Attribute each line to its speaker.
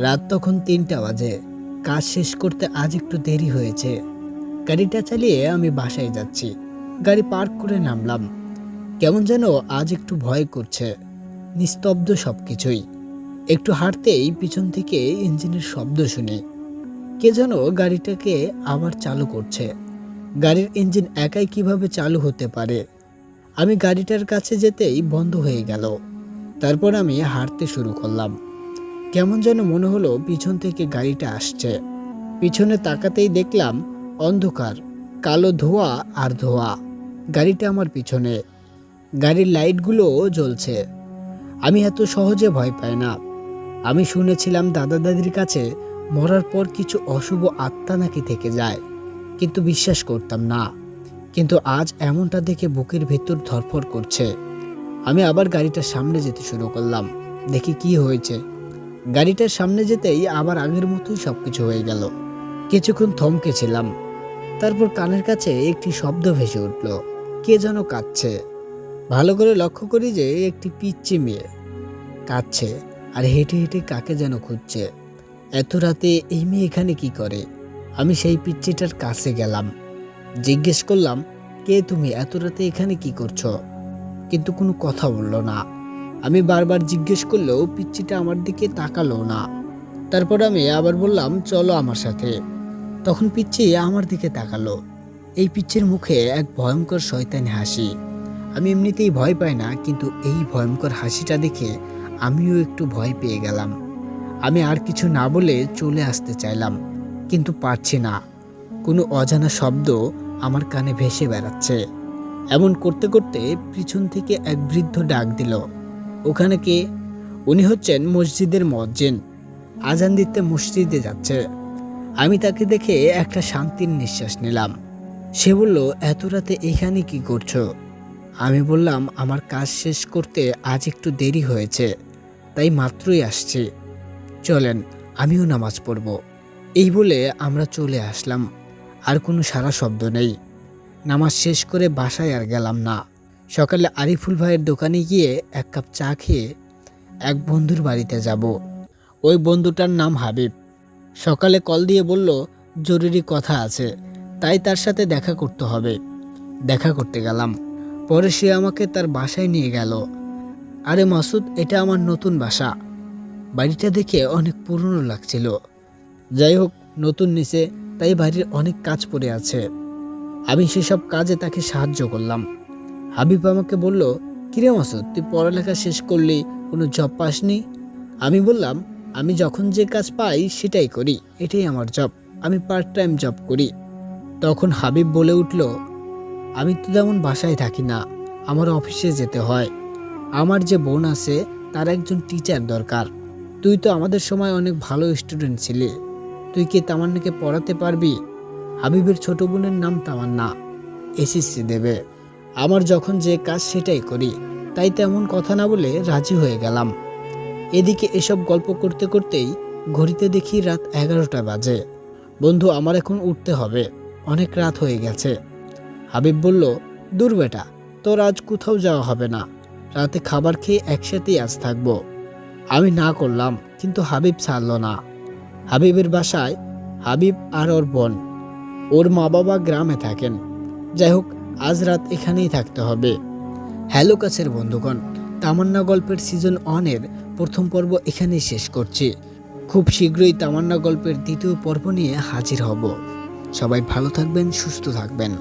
Speaker 1: রাত তখন ৩টা বাজে। কাজ শেষ করতে আজ একটু দেরি হয়েছে। গাড়িটা চালিয়ে আমি বাসায় যাচ্ছি। গাড়ি পার্ক করে নামলাম। কেমন যেন আজ একটু ভয় করছে। নিস্তব্ধ সবকিছুই। একটু হাঁটতেই পিছন থেকে ইঞ্জিনের শব্দ শুনি। কে যেন গাড়িটাকে আবার চালু করছে। গাড়ির ইঞ্জিন একাই কিভাবে চালু হতে পারে? আমি গাড়িটার কাছে যেতেই বন্ধ হয়ে গেল। তারপর আমি হাঁটতে শুরু করলাম। কেমন যেন মনে হলো পিছন থেকে গাড়িটা আসছে। পিছনে তাকাতেই দেখলাম অন্ধকার, কালো ধোঁয়া আর ধোঁয়া। গাড়িটা আমার পিছনে। গাড়ির লাইটগুলোও জ্বলছে। আমি এত সহজে ভয় পাই না। আমি শুনেছিলাম দাদা দাদির কাছে মরার পর কিছু অশুভ আত্মা নাকি থেকে যায়, কিন্তু বিশ্বাস করতাম না। কিন্তু আজ এমনটা দেখে বুকের ভেতর ধড়ফড় করছে। আমি আবার গাড়িটার সামনে যেতে শুরু করলাম। দেখি কি হয়েছে। গাড়িটার সামনে যেতেই আবার আগের মতোই সবকিছু হয়ে গেল। কিছুক্ষণ থমকে ছিলাম। তারপর কানের কাছে একটি শব্দ ভেসে উঠল। কে যেন কাঁদছে। ভালো করে লক্ষ্য করি যে একটি পিচ্চি মেয়ে কাঁদছে আর হেঁটে হেঁটে কাকে যেন খুঁজছে। এত রাতে এই মেয়ে এখানে কি করে? আমি সেই পিচ্চিটার কাছে গেলাম। জিজ্ঞেস করলাম, কে তুমি? এত রাতে এখানে কি করছো? কিন্তু কোনো কথা বলল না। আমি বারবার জিজ্ঞেস করলেও পিচ্চিটা আমার দিকে তাকালো না। তারপর আমি আবার বললাম, চলো আমার সাথে। তখন পিচ্চি আমার দিকে তাকালো। এই পিচ্চির মুখে এক ভয়ঙ্কর শয়তানি হাসি। আমি এমনিতেই ভয় পাই না, কিন্তু এই ভয়ঙ্কর হাসিটা দেখে আমিও একটু ভয় পেয়ে গেলাম। আমি আর কিছু না বলে চলে আসতে চাইলাম, কিন্তু পারছি না। কোনো অজানা শব্দ আমার কানে ভেসে বেড়াচ্ছে। এমন করতে করতে পিছন থেকে এক বৃদ্ধ ডাক দিল, ওখানে কে? উনি হচ্ছেন মসজিদের মুয়াজ্জিন। আজান দিতে মসজিদে যাচ্ছে। আমি তাকে দেখে একটা শান্তির নিঃশ্বাস নিলাম। সে বলল, এত রাতে এখানে কি করছো? আমি বললাম, আমার কাজ শেষ করতে আজ একটু দেরি হয়েছে, তাই মাত্রই আসছি। চলেন, আমিও নামাজ পড়ব। এই বলে আমরা চলে আসলাম। আর কোনো সারা শব্দ নেই। নামাজ শেষ করে বাসায় আর গেলাম না। সকালে আরিফুল ভাইয়ের দোকানে গিয়ে এক কাপ চা খেয়ে এক বন্ধুর বাড়িতে যাব। ওই বন্ধুটার নাম হাবিব। সকালে কল দিয়ে বলল জরুরি কথা আছে, তাই তার সাথে দেখা করতে হবে। দেখা করতে গেলাম। পরে সে আমাকে তার বাসায় নিয়ে গেল। আরে মাসুদ, এটা আমার নতুন বাসা। বাড়িটা দেখে অনেক পুরনো লাগছিল। যাই হোক, নতুন নিচে, তাই বাড়ির অনেক কাজ পড়ে আছে। আমি সেসব কাজে তাকে সাহায্য করলাম। হাবিব আমাকে বলল, কিরে মাসুদ, তুই পড়ালেখা শেষ করলি, কোনো জব পাসনি? আমি বললাম, আমি যখন যে কাজ পাই সেটাই করি, এটাই আমার জব। আমি পার্ট টাইম জব করি। তখন হাবিব বলে উঠল, আমি তো তেমন বাসায় থাকি না, আমার অফিসে যেতে হয়। আমার যে বোন আছে, তার একজন টিচার দরকার। তুই তো আমাদের সময় অনেক ভালো স্টুডেন্ট ছিলি, তুই কি তামান্নাকে পড়াতে পারবি? হাবিবের ছোট বোনের নাম তামান্না, এসএসসি দেবে। আমার যখন যে কাজ সেটাই করি, তাই তেমন কথা না বলে রাজি হয়ে গেলাম। এদিকে এসব গল্প করতে করতেই ঘড়িতে দেখি রাত 11টা বাজে। বন্ধু, আমার এখন উঠতে হবে, অনেক রাত হয়ে গেছে। হাবিব বলল, দূর বেটা, তোর আজ কোথাও যাওয়া হবে না। রাতে খাবার খেয়ে একসাথেই আজ থাকবো। আমি না করলাম, কিন্তু হাবিব ছাড়ল না। হাবিবের বাসায় হাবিব আর ওর বোন, ওর মা বাবা গ্রামে থাকেন। যাই হোক, আজ রাত এখানেই থাকতে হবে। হ্যালো কাছের বন্ধুগণ, তামান্না গল্পের সিজন 1 এর প্রথম পর্ব এখানেই শেষ করছি। খুব শীঘ্রই তামান্না গল্পের দ্বিতীয় পর্ব নিয়ে হাজির হব। সবাই ভালো থাকবেন, সুস্থ থাকবেন।